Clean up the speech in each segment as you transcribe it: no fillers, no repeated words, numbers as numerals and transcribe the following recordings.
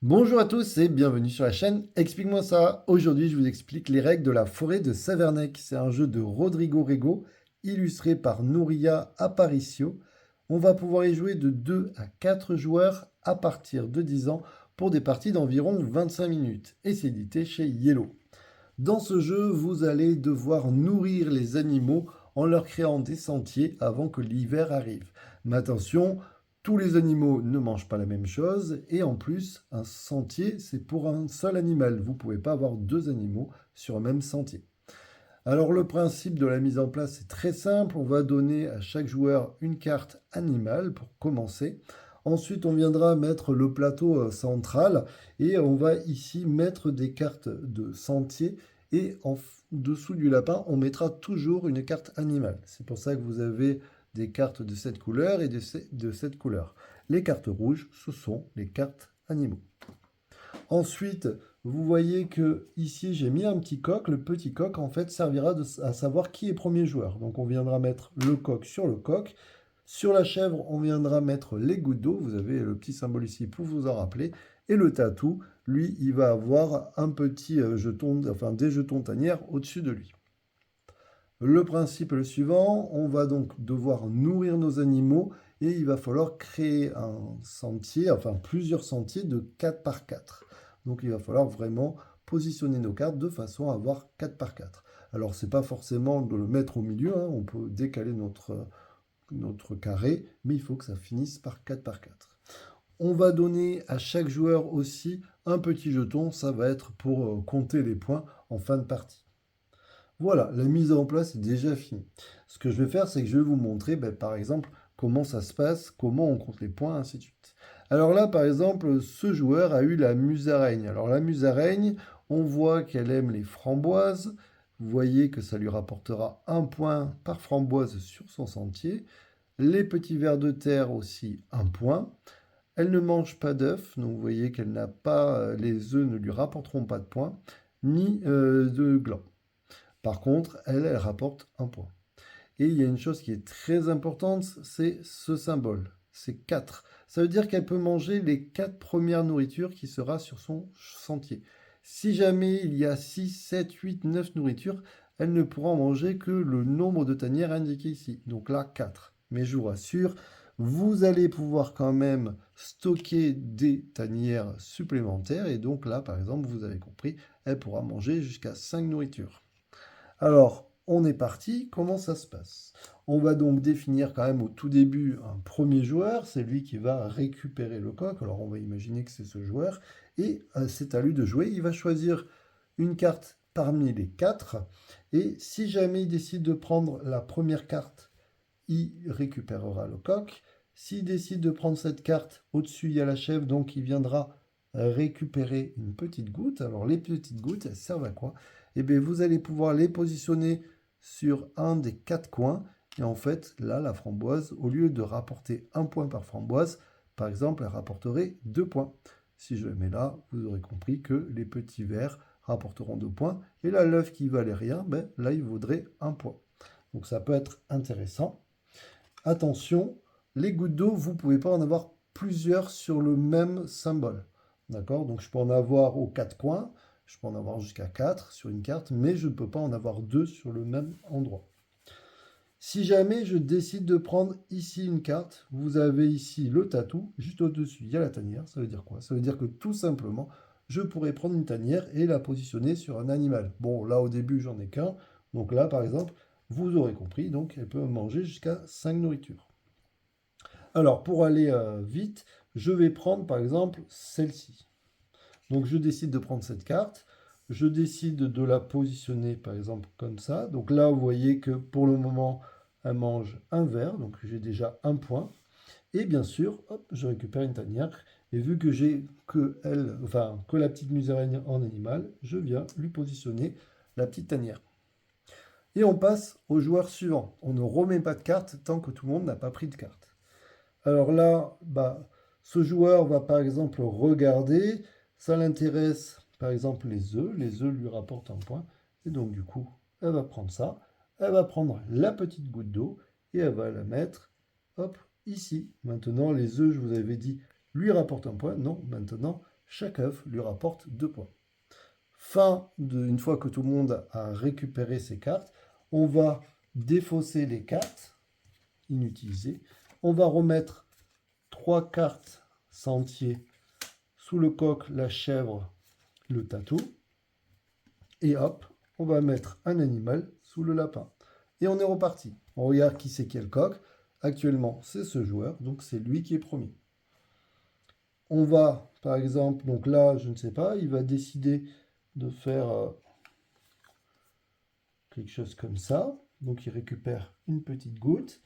Bonjour à tous et bienvenue sur la chaîne Explique-moi ça. Aujourd'hui, je vous explique les règles de la forêt de Savernec. C'est un jeu de Rodrigo Rego, illustré par Nouria Aparicio. On va pouvoir y jouer de 2 à 4 joueurs à partir de 10 ans pour des parties d'environ 25 minutes. Et c'est édité chez Yellow. Dans ce jeu, vous allez devoir nourrir les animaux en leur créant des sentiers avant que l'hiver arrive. Mais attention, tous les animaux ne mangent pas la même chose et en plus, un sentier, c'est pour un seul animal. Vous ne pouvez pas avoir deux animaux sur un même sentier. Alors le principe de la mise en place est très simple. On va donner à chaque joueur une carte animale pour commencer. Ensuite, on viendra mettre le plateau central et on va ici mettre des cartes de sentier et en dessous du lapin, on mettra toujours une carte animale. C'est pour ça que vous avez des cartes de cette couleur et de cette couleur. Les cartes rouges, ce sont les cartes animaux. Ensuite, vous voyez que ici j'ai mis un petit coq. Le petit coq en fait servira à savoir qui est premier joueur. Donc on viendra mettre le coq sur le coq. Sur la chèvre, on viendra mettre les gouttes d'eau. Vous avez le petit symbole ici pour vous en rappeler. Et le tatou, lui, il va avoir un petit jeton, enfin des jetons tanières au-dessus de lui. Le principe est le suivant, on va donc devoir nourrir nos animaux et il va falloir créer un sentier, enfin plusieurs sentiers de 4 par 4. Donc il va falloir vraiment positionner nos cartes de façon à avoir 4 par 4. Alors c'est pas forcément de le mettre au milieu, hein, on peut décaler notre carré, mais il faut que ça finisse par 4 par 4. On va donner à chaque joueur aussi un petit jeton, ça va être pour compter les points en fin de partie. Voilà, la mise en place est déjà finie. Ce que je vais faire, c'est que je vais vous montrer, par exemple, comment ça se passe, comment on compte les points, ainsi de suite. Alors là, par exemple, ce joueur a eu la musaraigne. Alors la musaraigne, on voit qu'elle aime les framboises. Vous voyez que ça lui rapportera un point par framboise sur son sentier. Les petits vers de terre aussi, un point. Elle ne mange pas d'œufs, donc vous voyez qu'elle n'a pas, les œufs ne lui rapporteront pas de points, ni de glands. Par contre, elle rapporte un point. Et il y a une chose qui est très importante, c'est ce symbole. C'est 4. Ça veut dire qu'elle peut manger les 4 premières nourritures qui sera sur son sentier. Si jamais il y a 6, 7, 8, 9 nourritures, elle ne pourra en manger que le nombre de tanières indiqué ici. Donc là, 4. Mais je vous rassure, vous allez pouvoir quand même stocker des tanières supplémentaires. Et donc là, par exemple, vous avez compris, elle pourra manger jusqu'à 5 nourritures. Alors, on est parti, comment ça se passe? On va donc définir quand même au tout début un premier joueur, c'est lui qui va récupérer le coq, alors on va imaginer que c'est ce joueur, et c'est à lui de jouer, il va choisir une carte parmi les 4, et si jamais il décide de prendre la première carte, il récupérera le coq. S'il décide de prendre cette carte, au-dessus il y a la chèvre, donc il viendra récupérer une petite goutte. Alors les petites gouttes, elles servent à quoi? Eh bien vous allez pouvoir les positionner sur un des 4 coins. Et en fait, là, la framboise, au lieu de rapporter un point par framboise, par exemple, elle rapporterait 2 points. Si je le mets là, vous aurez compris que les petits verts rapporteront 2 points. Et là, l'œuf qui valait rien, là, il vaudrait un point. Donc ça peut être intéressant. Attention, les gouttes d'eau, vous ne pouvez pas en avoir plusieurs sur le même symbole. D'accord? Donc je peux en avoir aux 4 coins, je peux en avoir jusqu'à 4 sur une carte, mais je ne peux pas en avoir deux sur le même endroit. Si jamais je décide de prendre ici une carte, vous avez ici le tatou, juste au-dessus, il y a la tanière. Ça veut dire quoi? Ça veut dire que tout simplement, je pourrais prendre une tanière et la positionner sur un animal. Bon, là au début, j'en ai qu'un. Donc là, par exemple, vous aurez compris, donc elle peut manger jusqu'à 5 nourritures. Alors, pour aller vite, je vais prendre par exemple celle-ci. Donc, je décide de prendre cette carte. Je décide de la positionner par exemple comme ça. Donc là, vous voyez que pour le moment, elle mange un verre. Donc, j'ai déjà un point. Et bien sûr, hop, je récupère une tanière. Et vu que j'ai que elle, enfin que la petite musaraigne en animal, je viens lui positionner la petite tanière. Et on passe au joueur suivant. On ne remet pas de carte tant que tout le monde n'a pas pris de carte. Alors là, ce joueur va par exemple regarder, ça l'intéresse par exemple les œufs lui rapportent un point, et donc du coup, elle va prendre ça, elle va prendre la petite goutte d'eau, et elle va la mettre, hop, ici. Maintenant, les œufs, je vous avais dit, lui rapporte un point. Non, maintenant, chaque œuf lui rapporte 2 points. Une fois que tout le monde a récupéré ses cartes, on va défausser les cartes inutilisées. On va remettre 3 cartes sentiers sous le coq, la chèvre, le tatou. Et hop, on va mettre un animal sous le lapin. Et on est reparti. On regarde qui c'est qui est le coq. Actuellement, c'est ce joueur, donc c'est lui qui est premier. On va, par exemple, donc là, je ne sais pas, il va décider de faire quelque chose comme ça. Donc il récupère une petite goutte.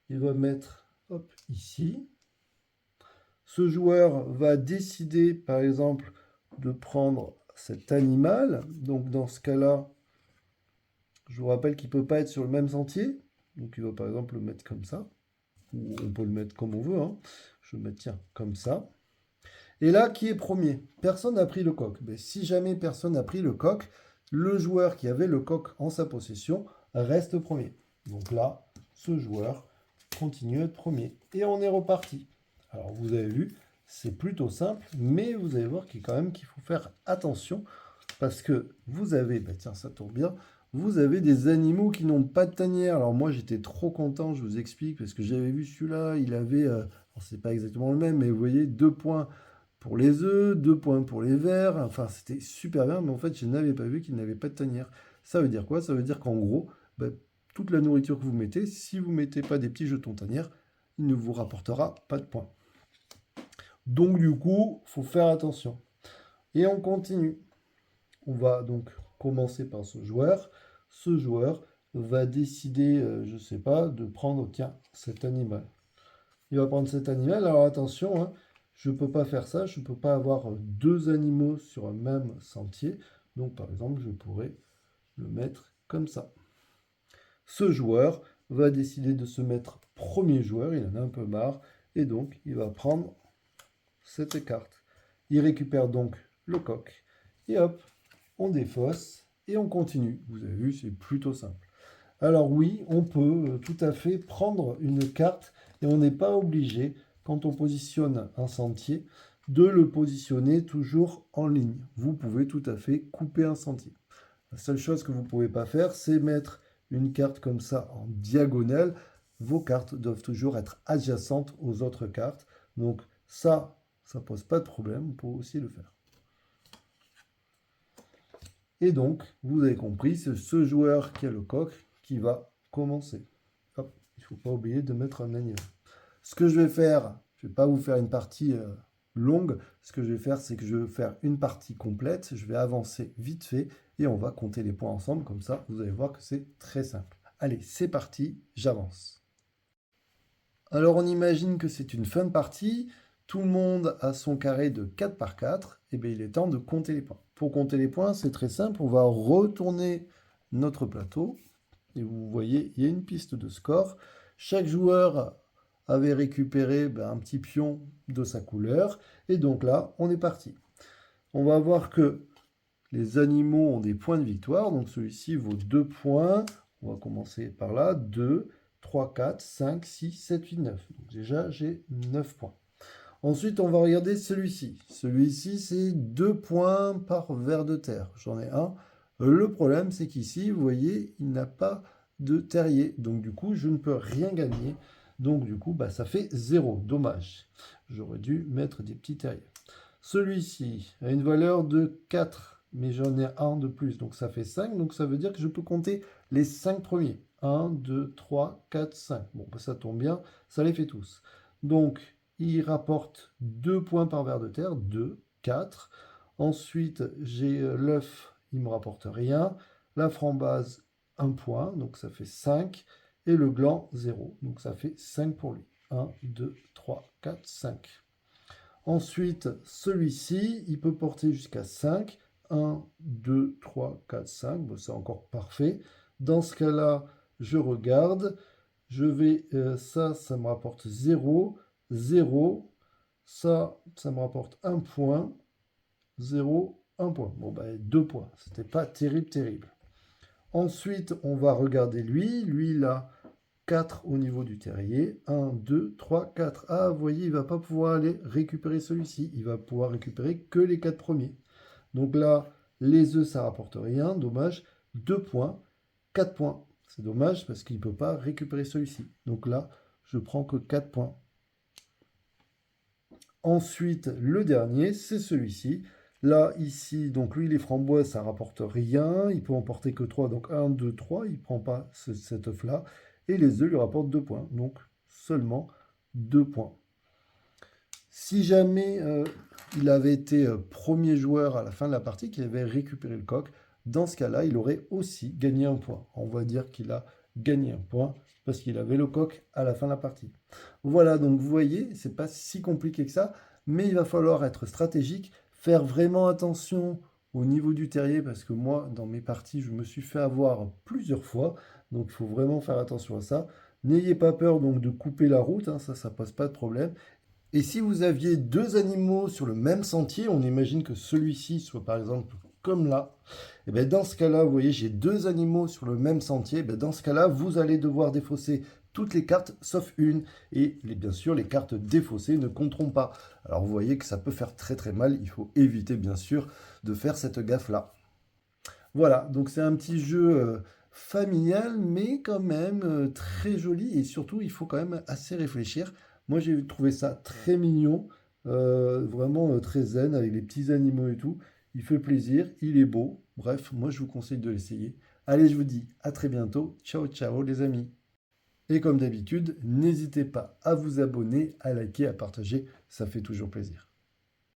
Il va mettre, hop, ici. Ce joueur va décider, par exemple, de prendre cet animal. Donc dans ce cas-là, je vous rappelle qu'il ne peut pas être sur le même sentier. Donc il va par exemple le mettre comme ça. Ou on peut le mettre comme on veut. Hein. Je vais le mettre, tiens, comme ça. Et là, qui est premier? Personne n'a pris le coq. Mais si jamais personne n'a pris le coq, le joueur qui avait le coq en sa possession reste premier. Donc là, ce joueur continue à être premier. Et on est reparti. Alors vous avez vu, c'est plutôt simple, mais vous allez voir qu'il faut faire attention parce que vous avez, bah tiens, ça tourne bien, vous avez des animaux qui n'ont pas de tanière. Alors moi, j'étais trop content, je vous explique, parce que j'avais vu celui-là, il avait, c'est pas exactement le même, mais vous voyez, 2 points pour les œufs, 2 points pour les vers. Enfin, c'était super bien, mais en fait, je n'avais pas vu qu'il n'avait pas de tanière. Ça veut dire quoi? Ça veut dire qu'en gros, bah, toute la nourriture que vous mettez, si vous ne mettez pas des petits jetons tanière, il ne vous rapportera pas de points. Donc du coup, il faut faire attention. Et on continue. On va donc commencer par ce joueur. Ce joueur va décider, je ne sais pas, de prendre, tiens, cet animal. Il va prendre cet animal. Alors attention, hein, je ne peux pas faire ça. Je ne peux pas avoir 2 animaux sur un même sentier. Donc par exemple, je pourrais le mettre comme ça. Ce joueur va décider de se mettre premier joueur. Il en a un peu marre. Et donc, il va prendre cette carte. Il récupère donc le coq. Et hop, on défausse et on continue. Vous avez vu, c'est plutôt simple. Alors oui, on peut tout à fait prendre une carte et on n'est pas obligé, quand on positionne un sentier, de le positionner toujours en ligne. Vous pouvez tout à fait couper un sentier. La seule chose que vous ne pouvez pas faire, c'est mettre une carte comme ça en diagonale. Vos cartes doivent toujours être adjacentes aux autres cartes. Donc ça pose pas de problème, on peut aussi le faire. Et donc, vous avez compris, c'est ce joueur qui a le coq qui va commencer. Hop, il ne faut pas oublier de mettre un animal. Ce que je vais faire, je ne vais pas vous faire une partie longue. Ce que je vais faire, c'est que je vais faire une partie complète. Je vais avancer vite fait et on va compter les points ensemble. Comme ça, vous allez voir que c'est très simple. Allez, c'est parti, j'avance. Alors, on imagine que c'est une fin de partie. Tout le monde a son carré de 4 par 4. Et bien, il est temps de compter les points. Pour compter les points, c'est très simple. On va retourner notre plateau. Et vous voyez, il y a une piste de score. Chaque joueur avait récupéré un petit pion de sa couleur. Et donc là, on est parti. On va voir que les animaux ont des points de victoire. Donc celui-ci vaut 2 points. On va commencer par là. 2, 3, 4, 5, 6, 7, 8, 9. Donc déjà, j'ai 9 points. Ensuite, on va regarder celui-ci. Celui-ci, c'est 2 points par ver de terre. J'en ai un. Le problème, c'est qu'ici, vous voyez, il n'a pas de terrier. Donc, du coup, je ne peux rien gagner. Donc, du coup, ça fait 0. Dommage. J'aurais dû mettre des petits terriers. Celui-ci a une valeur de 4, mais j'en ai un de plus. Donc, ça fait 5. Donc, ça veut dire que je peux compter les 5 premiers. 1, 2, 3, 4, 5. Bon, ça tombe bien. Ça les fait tous. Donc, il rapporte 2 points par ver de terre, 2, 4. Ensuite, j'ai l'œuf, il ne me rapporte rien. La framboise, 1 point, donc ça fait 5. Et le gland, 0, donc ça fait 5 pour lui. 1, 2, 3, 4, 5. Ensuite, celui-ci, il peut porter jusqu'à 5. 1, 2, 3, 4, 5. Bon, c'est encore parfait. Dans ce cas-là, je regarde. Je vais, ça me rapporte 0. 0, ça me rapporte 1 point, 0, 1 point. Bon, 2 points, c'était pas terrible. Ensuite, on va regarder lui. Lui, il a 4 au niveau du terrier. 1, 2, 3, 4. Ah, vous voyez, il ne va pas pouvoir aller récupérer celui-ci. Il va pouvoir récupérer que les 4 premiers. Donc là, les œufs, ça rapporte rien. Dommage. 2 points, 4 points. C'est dommage parce qu'il ne peut pas récupérer celui-ci. Donc là, je prends que 4 points. Ensuite, le dernier, c'est celui-ci. Là, ici, donc lui, les framboises, ça rapporte rien. Il peut en porter que 3. Donc 1, 2, 3. Il ne prend pas cet œuf-là. Et les œufs lui rapportent 2 points. Donc seulement 2 points. Si jamais il avait été premier joueur à la fin de la partie, qu'il avait récupéré le coq, dans ce cas-là, il aurait aussi gagné un point. On va dire qu'il a gagné un point parce qu'il avait le coq à la fin de la partie. Voilà, donc vous voyez, c'est pas si compliqué que ça, mais il va falloir être stratégique, faire vraiment attention au niveau du terrier, parce que moi, dans mes parties, je me suis fait avoir plusieurs fois, donc il faut vraiment faire attention à ça. N'ayez pas peur donc de couper la route, hein, ça pose pas de problème. Et si vous aviez deux animaux sur le même sentier, on imagine que celui-ci soit par exemple comme là, et bien dans ce cas-là, vous voyez, j'ai deux animaux sur le même sentier, bien dans ce cas-là, vous allez devoir défausser toutes les cartes sauf une, et bien sûr, les cartes défaussées ne compteront pas. Alors vous voyez que ça peut faire très très mal, il faut éviter bien sûr de faire cette gaffe-là. Voilà, donc c'est un petit jeu familial, mais quand même très joli, et surtout, il faut quand même assez réfléchir. Moi, j'ai trouvé ça très mignon, vraiment très zen, avec les petits animaux et tout. Il fait plaisir, il est beau. Bref, moi, je vous conseille de l'essayer. Allez, je vous dis à très bientôt. Ciao, ciao, les amis. Et comme d'habitude, n'hésitez pas à vous abonner, à liker, à partager, ça fait toujours plaisir.